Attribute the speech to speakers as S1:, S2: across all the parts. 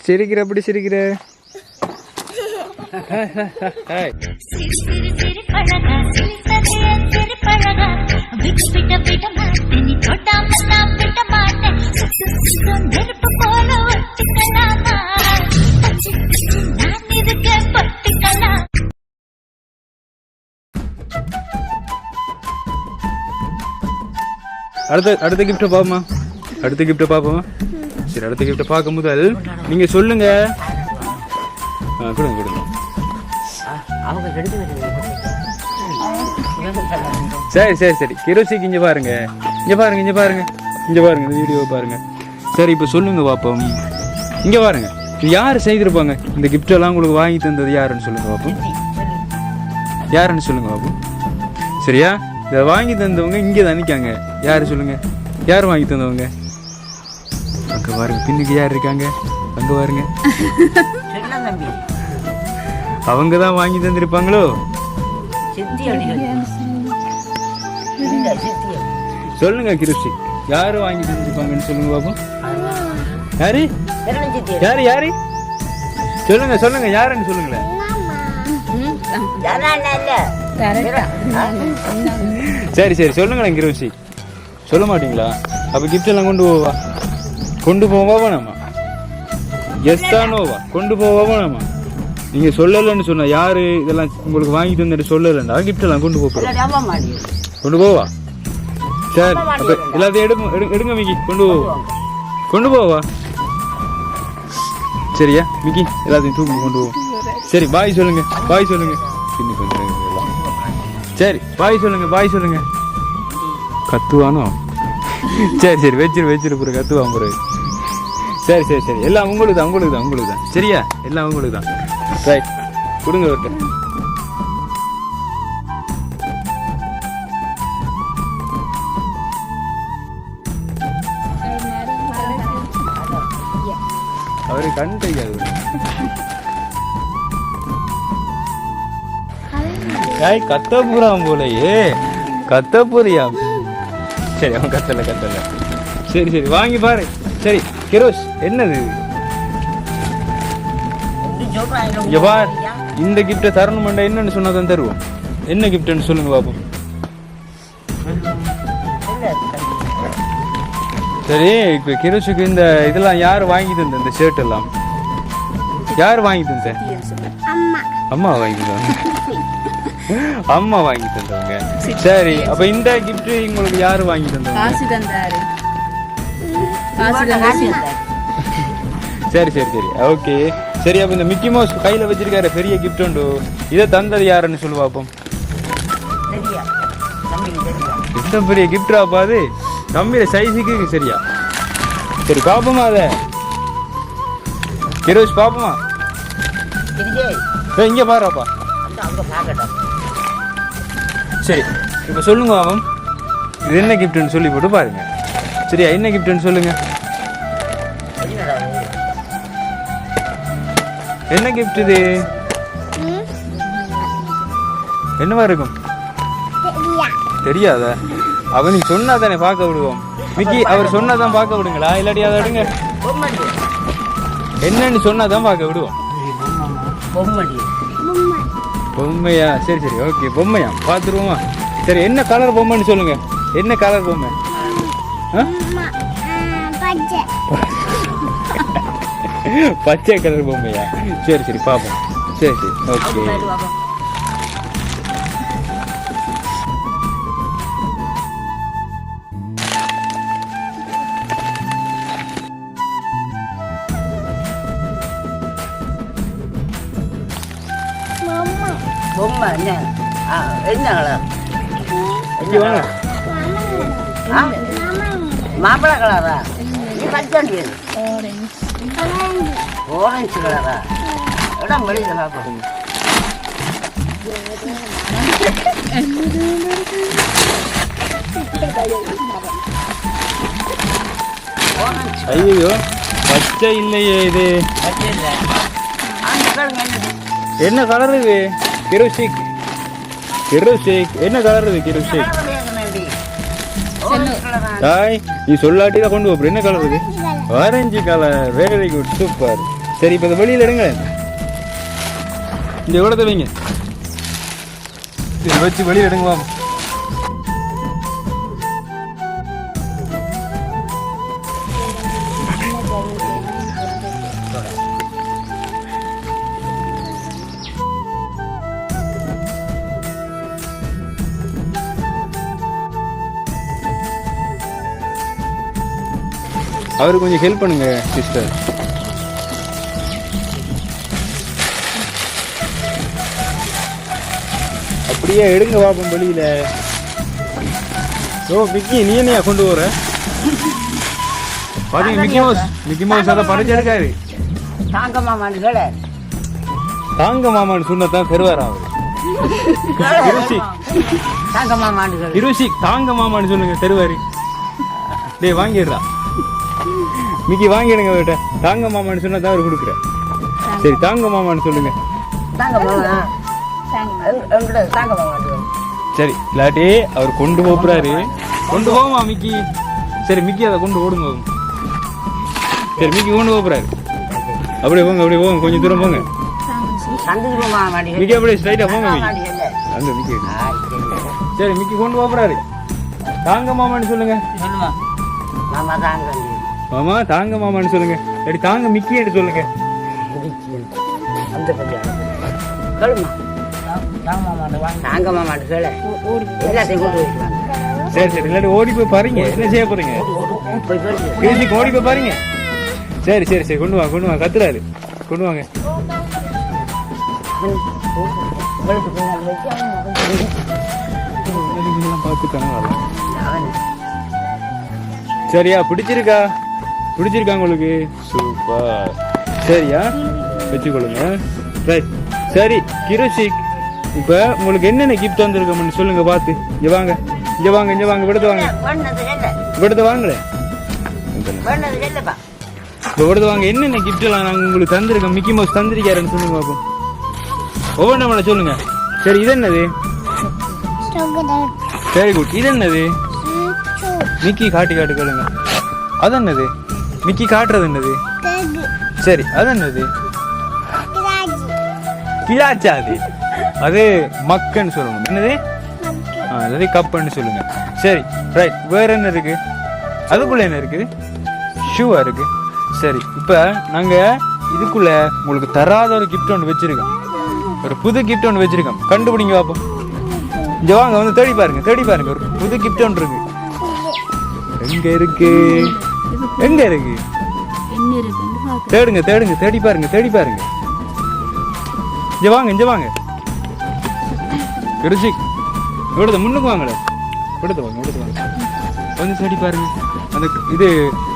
S1: சிரிக்கிற அப்படி சிரிக்கிற அடுத்த கிஃப்ட் பாப்போமா அடுத்த கிஃப்ட் பாப்போமா சரி அடுத்த கிஃப்ட் பார்க்க முதல் நீங்க சொல்லுங்க கொடுங்க கொடுங்க சரி சரி சரி கிரோசிக்கு இங்க பாருங்க இங்க பாருங்க இங்க பாருங்க இங்க பாருங்க இந்த வீடியோ பாருங்க சரி இப்போ சொல்லுங்க பாப்போம் இங்க பாருங்க இது யாரு செய்திருப்பாங்க இந்த கிஃப்ட் எல்லாம் உங்களுக்கு வாங்கி தந்தது யாருன்னு சொல்லுங்க பாப்போம் யாருன்னு சொல்லுங்க பாப்போம் சரியா இதை வாங்கி தந்தவங்க இங்கே தான் நிற்காங்க யார் சொல்லுங்க யார் வாங்கி தந்தவங்க அங்கே பாருங்க பின்னுக்கு யார் இருக்காங்க அங்கே பாருங்க அவங்க தான் வாங்கி தந்திருப்பாங்களோ சொல்லுங்க கிருஷி யாரு வாங்கி தந்திருப்பாங்கன்னு சொல்லுங்க பாப்போம் யாரு யாரு யாரு சொல்லுங்க சொல்லுங்க யாருன்னு சொல்லுங்களேன் சரி சரி சொல்லுங்களேன் கிரோசி சொல்ல மாட்டீங்களா அப்ப கிஃப்ட் எல்லாம் கொண்டு போவா நம்ம எஸ் தானோவா கொண்டு போவா நம்ம நீங்க சொல்லலன்னு சொன்னா யாரு இதெல்லாம் உங்களுக்கு வாங்கி தந்துட்டு சொல்லலண்டா கிஃப்ட் எல்லாம் கொண்டு போவா சரி அப்ப எல்லாத்தையும் எடுங்க மிக்கி கொண்டு போவா சரியா மிக்கி எல்லாத்தையும் தூக்கி கொண்டு போவோம் சரி பாய் சொல்லுங்க பாய் சொல்லுங்க சரி பாய் சொல்லுங்க பாய் சொல்லுங்க கத்துவானோ சரி சரி வச்சிரு பிறகு கத்துவான் பிறகு சரி சரி சரி எல்லாம் உங்களுக்கு தான் சரியா எல்லாம் உங்களுக்கு தான் ரைட் கொடுங்க ஒருத்தர் அவரு கண் தெரியாது கத்த போறான் போலயே கத்த போறியா சரி அவன் கத்தல சரி சரி வாங்கி பாரு சரி கிரோஷ் என்னது பார் இந்த கிஃப்ட தரணும்டா என்னன்னு சொன்னாதான் தருவோம் என்ன கிஃப்ட்னு சொல்லுங்க பாப்போம் சரி இப்ப கிரோஷுக்கு இந்த இதெல்லாம் யாரு வாங்கி தந்த இந்த ஷர்ட் எல்லாம் யாரு வாங்கி தந்த அம்மா வாங்கி தந்தாங்க அம்மா வாங்கி தந்தவங்க சரி அப்ப இந்த கிஃப்ட் உங்களுக்கு யாரு வாங்கி தந்தாங்க சரி சரி சரி ஓகே சரி அப்ப இந்த மிக்கி மவுஸ் கையில வச்சிருக்காரு பெரிய கிஃப்ட் உண்டு இதை தந்தது யாருன்னு சொல்லு பாப்போம் இந்த பெரிய கிஃப்டா பாது தம்பியில சைஸுக்கு சரியா சரி பாப்போமா அத கிரோஷ் பாப்போமா இங்க பாருப்பா சரி இப்ப சொல்லுங்க பாவம் இது என்ன கிஃப்ட்னு சொல்லி போட்டு பாருங்க சரியா என்ன கிஃப்ட்னு சொல்லுங்க என்ன கிஃப்ட் இது என்னவா இருக்கும் தெரியாதா அவன் நீ சொன்னா தானே பார்க்க விடுவோம் மிக்கி அவர் சொன்னாதான் பார்க்க விடுங்களா இல்லாட்டி அதை விடுங்க என்னன்னு சொன்னாதான் பார்க்க விடுவோம் பொம்மையா சரி சரி ஓகே பொம்மையா பார்த்துருவோமா சரி என்ன கலர் பொம்மைன்னு சொல்லுங்க என்ன கலர் பொம்மை பச்சை கலர் பொம்மையா சரி சரி பாப்போம் சரி சரி ஓகே
S2: பொம்மை என்ன என்ன கலர் மாம்பழ கலரா பச்சை ஆரஞ்சு கலரா இடம் வெளியில பார்ப்போம்
S1: ஐயோ பச்சை இல்லையே இது என்ன கலர் இது கிரோஷிக் என்ன கலர் இது கிரோஷிக் தாய் நீ சொல்லாட்டி தான் கொண்டு போற என்ன கலர் இது orange colour very good super சரி இப்போ இதை வெளியில் எடுங்க. இந்த எவ்வளோத்த வைங்க, இதை வச்சு வெளியில் எடுங்க பாப்போம். அவருக்கு கொஞ்சம் ஹெல்ப் பண்ணுங்க சிஸ்டர். அப்படியே எடுங்க பாப்போம் வெளியில. ஓ மிக்கி, நீ என்னையா கொண்டு வர? பாத்தீங்க மிக்கி மவுஸ் அதை பறிச்சு எடுக்காரு.
S2: தாங்க மாமான்னு கேளு.
S1: தாங்க மாமான்னு சொன்னதான் தருவாரா அவரு?
S2: தாங்க மாமான்னு கேளு.
S1: இருசி தாங்க மாமான்னு சொல்லுங்க, தருவாரு. டேய் வாங்கிடுறா மிக்கி, வாங்கிடுங்க அவர்கிட்ட. தாங்க மாமான்னு சொன்னா தான் அவர் கொடுக்குறேன். சரி தாங்க மாமான்னு சொல்லுங்க.
S2: தாங்க மாமா, தாங்க மாமான்னு கேளு.
S1: சரி இல்லாட்டி அவர் கொண்டு போறாரு. கொண்டு போமா மிக்கி. சரி மிக்கி அதை கொண்டு ஓடுங்க. சரி மிக்கி கொண்டு போறாரு. அப்படியே போங்க, அப்படியே போங்க, கொஞ்சம் தூரம் போங்க. மிக்கி அப்படியே ஸ்ட்ரைட்டா போங்க மிக்கி. அந்த மிக்கி சரி மிக்கி கொண்டு போறாரு. தாங்க மாமான்னு சொல்லுங்க.
S2: மாமா தாங்க,
S1: மாமா தாங்க மாமான்னு சொல்லுங்க. சரி தாங்க மிக்கின்னு சொல்லுங்க.
S2: அந்த கொஞ்சம் கேளுமா. தாங்க மாமான்னு கேளு. எல்லாத்தையும் கொண்டு போயிடுவாங்க.
S1: சரி சரி இல்லாட்டி ஓடி போய் பாருங்க. என்ன செய்ய போறீங்க?
S2: போய் பாருங்க.
S1: கிருஷிக்கு ஓடி போய் பாருங்க. சரி சரி சரி கொண்டு வாங்க, கொண்டு வாங்க. கத்துறாரு, கொண்டு வாங்க. சரியா? பிடிச்சிருக்கா? பிடிச்சிருக்கா உங்களுக்கு? சூப்பர். சரியா? வச்சுக்கொள்ளுங்க. ரைட். சரி கிருஷிக், இப்ப உங்களுக்கு என்னென்ன கிஃப்ட் வந்திருக்கோம்னு சொல்லுங்க பார்த்து. இங்க வாங்க, இங்க வாங்க, இங்க வாங்க. விடுத்து வாங்க, விடுத்து வாங்கல. இப்போ விடுத்து வாங்க. என்னென்ன கிஃப்ட் எல்லாம் நாங்கள் உங்களுக்கு தந்திருக்கோம், மிக்கி மவுஸ் தந்திருக்காருன்னு சொல்லுங்க பார்ப்போம். ஒவ்வொன்றா சொல்லுங்க. சரி இது என்னது? Very good. இது என்னது? மிக்கி காட்டி காட்டு கேளுங்க. அது என்னது? மிக்கி காட்டுறது என்னது? சரி அது என்னது? கிளாச்சா? அது மக்கன்னு சொல்லணும். என்னது? அது கப்புன்னு சொல்லுங்க. சரி ரைட். வேற என்ன இருக்கு? அதுக்குள்ள என்ன இருக்குது? ஷூவா இருக்கு. சரி இப்ப நாங்க இதுக்குள்ள உங்களுக்கு தராத ஒரு கிஃப்ட் ஒன்று வச்சிருக்கோம். ஒரு புது கிஃப்ட் ஒன்று வச்சிருக்கோம். கண்டுபிடிங்க பாப்போம். இங்க வாங்க, வந்து தேடி பாருங்க, தேடி பாருங்க. ஒரு புது கிஃப்ட் ஒன்று இருக்கு. எங்க இருக்கு? எங்க இருக்கு? தேடுங்க தேடுங்க, தேடி பாருங்க, தேடி பாருங்க. இங்க வாங்க, இங்க வாங்க. கிருஷிக் இவ்வளவு முன்னுக்கு வாங்கல. விடுத்து வாங்க, விடுத்து வாங்க. வந்து தேடி பாருங்க. அந்த இது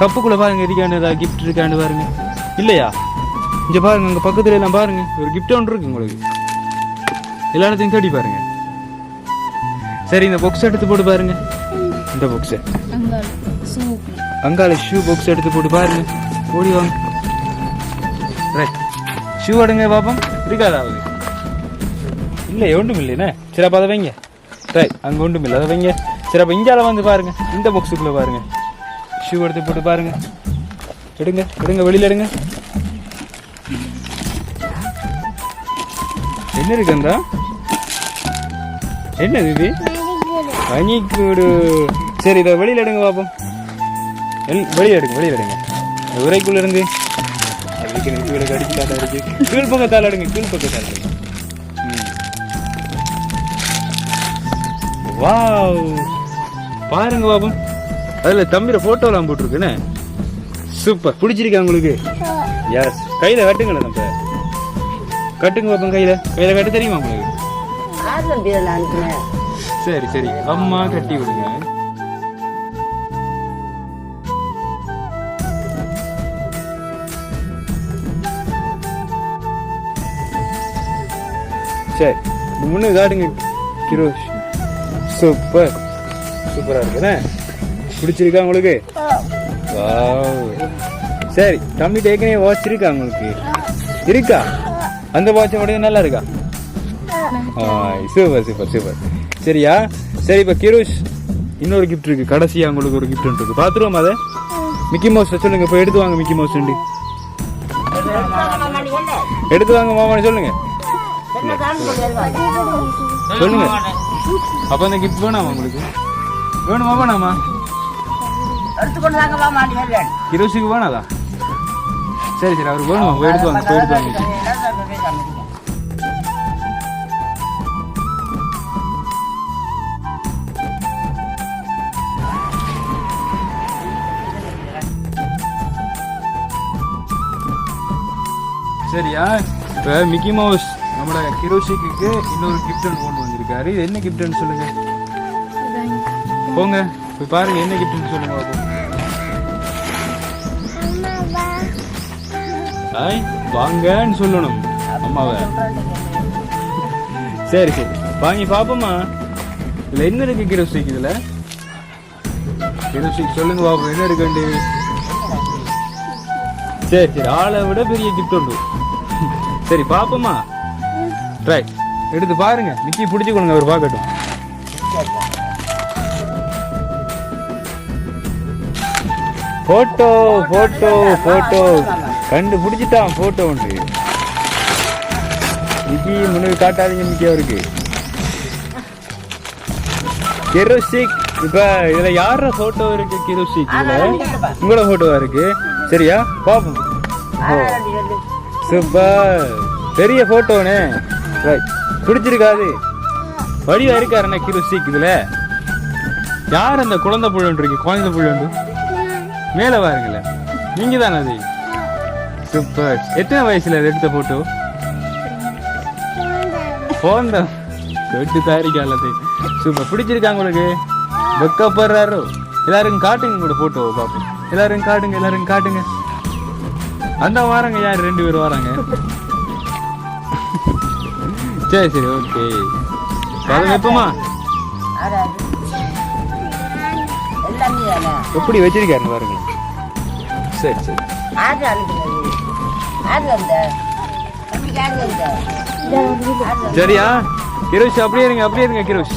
S1: கப்புக்குள்ள பாருங்க, இதுக்கான ஏதாவது கிஃப்ட் இருக்கான்னு பாருங்க. இல்லையா? இங்க பாருங்க, அங்க பக்கத்துல எல்லாம் பாருங்க, ஒரு கிஃப்ட் ஒன்று இருக்கு உங்களுக்கு. எல்லா இடத்தையும் தேடி பாருங்க. சரி இந்த பாக்ஸ் எடுத்து போட்டு பாருங்க. இந்த பாக்ஸ் அங்கால ஷூ பாக்ஸ் எடுத்து போட்டு பாருங்க. ஓடி வாங்க. ரைட். ஷூ எடுங்க பாப்போம். இருக்காதாவது? இல்லை ஒன்றும் இல்லைண்ணே. சரி அப்போ அதை வைங்க. ரைட். அங்கே ஒன்றும் இல்லை, அதை வைங்க. சரி அப்போ இங்கால வந்து பாருங்க, இந்த பாக்ஸுக்குள்ளே பாருங்க. ஷூ எடுத்து போட்டு பாருங்க. எடுங்க எடுங்க, வெளியில் எடுங்க. என்ன இருக்குந்தா? என்னது இது? பனிக்கூடு. சரி இதை வெளியில் எடுங்க பாப்போம். வெளியே எடுங்க, வெளியில் எடுங்க. உரைக்குள்ள இருந்து கடிக்காத இருக்கு. கீழ் பக்கத்தால் எடுங்க, கீழ் பக்கத்தால் எடுங்க. வாவ், பாருங்க பாப்போம். அதுல தம்பிர போட்டோலாம் போட்டிருக்குன்னு. சூப்பர். பிடிச்சிருக்கா உங்களுக்கு? எஸ். கையில கட்டுங்களேன், நம்ம கட்டுங்க பாப்போம். கையில கையில கட்டு தெரியுமா உங்களுக்கு? சரி சரி, அம்மா கட்டி விடுங்க. சரி முன்னு காட்டுங்க கிரோஷ். சூப்பர், சூப்பரா இருக்குண்ணே. பிடிச்சிருக்கா உங்களுக்கு? சரி தம்பி ஏற்கனவே வாட்ச் இருக்கா உங்களுக்கு? இருக்கா? அந்த வாட்சை மட்டும் நல்லா இருக்கா? Super super super. சரியா? சரி இப்போ கிரோஷ் இன்னொரு கிஃப்ட் இருக்கு. கடைசியா உங்களுக்கு ஒரு கிஃப்ட் இருக்கு, பாத்துருவோம். அதை மிக்கி மவுஸ் சொல்லுங்க. இப்போ எடுத்து வாங்க மிக்கி மவுஸ். எடுத்து வாங்க மாமான்னு சொல்லுங்க. சொல்லுங்க. அப்ப அந்த கிஃப்ட் வேணாமா உங்களுக்கு? வேணுமா வேணாமா? கிரோசிக்கு வேணாதா? சரி சரி, அவருக்கு வேணுமா? போய் எடுத்து வாங்க, போய் எடுத்து வாங்க. சரியா? இப்போ மிக்கி மவுஸ் நம்மளோட கிரோஷிக்கு இன்னொரு கிஃப்ட் கொண்டு வந்திருக்காரு. இது என்ன கிஃப்ட்னு சொல்லுங்க. போங்க போய் பாருங்க என்ன கிஃப்ட்னு சொல்லுங்க பாப்போம். ஹாய் வாங்கன்னு சொல்லணும் அம்மாவை. சரி சரி வாங்கி பாப்போமா. இதுல என்ன இருக்கு கிரோஷிக்? இதுல கிரோஷிக் சொல்லுங்க பாப்போம் என்ன இருக்குண்டு. சரி சரி, ஆளை விட பெரிய கிஃப்ட் உண்டு. சரி பாப்போமா. ரைட், எடுத்து பாருங்க. மிக்கி பிடிச்சி கொடுங்க, அவர் பார்க்கட்டும். போட்டோ போட்டோ போட்டோ கண்டுபிடிச்சிட்டான். போட்டோ உண்டு. மிக்கி முன்னாடி காட்டாதீங்க மிக்கி அவருக்கு. கிரோஷிக். இப்ப இதுல யார போட்டோ இருக்கு? கிரோஷிக் இதுல உங்களோட போட்டோவா இருக்கு. சரியா பாப்போம். சூப்பர், பெரிய போட்டோனே. ரைட், பிடிச்சிருக்காது. வடிவா இருக்காருண்ணா கிரோஷிக். இதுல யார் அந்த குழந்தை புள்ளு இருக்கு? குழந்தை புள்ளு மேல பாருங்களேன், நீங்க தானே அது. சூப்பர். எத்தனை வயசுல அது எடுத்த போட்டோ? போந்த கேட்டு தாரிக்காலது. சூப்பர், பிடிச்சிருக்காங்க உங்களுக்கு? வெக்கப்படுறாரோ? எல்லாருக்கும் காட்டுங்க கூட போட்டோ பாப்போம். எல்லாரும் காட்டுங்க, எல்லாரும் காட்டுங்க. அந்த வாரங்க யார்? 2 பேர் வராங்க. சரி சரி ஓகே. எப்பமா எப்படி வச்சிருக்காரு பாருங்க. சரி சரி சரியா கிரோஷ்? அப்படியே இருங்க, அப்படியே இருங்க கிரோஷ்.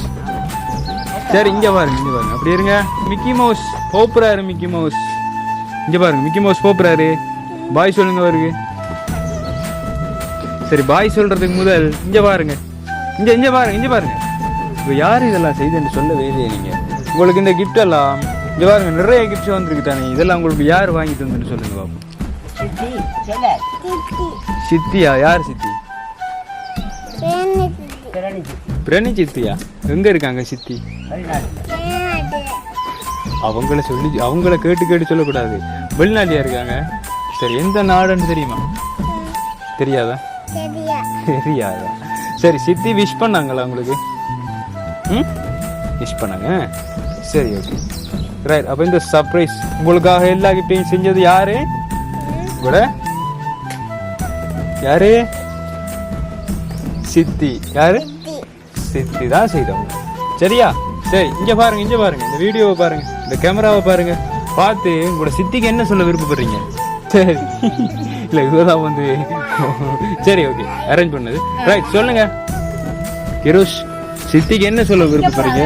S1: சரி இங்க பாருங்க, இங்க பாருங்க, அப்படியே இருங்க. மிக்கி மவுஸ் போப்புறாரு. மிக்கி மவுஸ் இங்க பாருங்க. Mickey Mouse போப்புறாரு. பாய் சொல்லுங்க அவருக்கு. சரி பாய் சொல்றதுக்கு முதல் இங்க பாருங்க, இங்க இங்க பாருங்க, இங்க பாருங்க. இப்போ யார் இதெல்லாம் செய்துன்னு சொல்லவே இல்லையே நீங்க. உங்களுக்கு இந்த கிஃப்ட் எல்லாம் இங்க பாருங்க, நிறைய கிஃப்ட் வந்திருக்கு தானே. இதெல்லாம் உங்களுக்கு யார் வாங்கி தந்துன்னு சொல்லுங்க பாப்போம். சித்தியா? யார் சித்தி? பிரணி சித்தியா? எங்க இருக்காங்க சித்தி? அவங்கள சொல்லி, அவங்கள கேட்டு கேட்டு சொல்லக்கூடாது. வெளிநாட்டியா இருக்காங்க. சரி, எந்த நாடுன்னு தெரியுமா? தெரியாதா? தெரியாதா? சரி, சித்தி விஷ் பண்ணாங்களா உங்களுக்கு? விஷ் பண்ணாங்க. சரி ஓகே ரைட். அப்போ இந்த சர்ப்ரைஸ் உங்களுக்காக எல்லா கிஃப்டையும் செஞ்சது யாரு? கூட யாரு? சித்தி. யாரு? சித்தி தான் செய்தவங்க. சரியா? சரி இங்க பாருங்க, இங்க பாருங்க, இந்த வீடியோவை பாருங்க, இந்த கேமராவை பாருங்க. பார்த்து உங்களோட சித்திக்கு என்ன சொல்ல விருப்பப்படுறீங்க? சரி இல்லை இதுதான் வந்து சரி ஓகே அரேஞ்ச் பண்ணது. ரைட், சொல்லுங்க கிரோஷ், சித்திக்கு என்ன சொல்ல விருப்பப்படுறீங்க?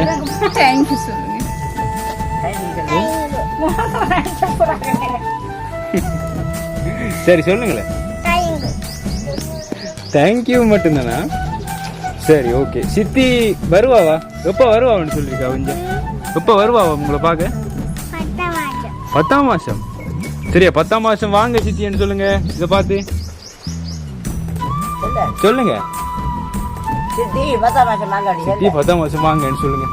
S3: தேங்க்யூ சொல்லுங்க.
S1: சரி சொல்லுங்களேன். தேங்க்யூ மட்டும்தானா? சரி ஓகே. சித்தி வருவாவா? எப்போ வருவான்னு சொல்லியிருக்கா? கொஞ்சம் எப்போ வருவாவா உங்களை பார்க்க? 10ஆம் மாதம். சரியா, 10ஆம் மாதம் வாங்க சித்தின்னு சொல்லுங்க. இதை பார்த்து சொல்லுங்க. சித்தி 10ஆம் மாதம் வாங்கன்னு சொல்லுங்க.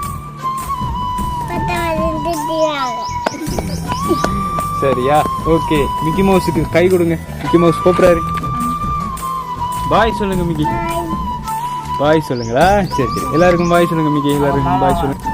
S1: சரியா ஓகே. மிக்கி மவுஸுக்கு கை கொடுங்க. Mickey Mouse போப்புறாரு. பாய் சொல்லுங்க மிக்கி. பாய் சொல்லுங்களா? சரி சரி, எல்லாருக்கும் பாய் சொல்லுங்க மிக்கி. எல்லாருக்கும் பாய் சொல்லுங்க.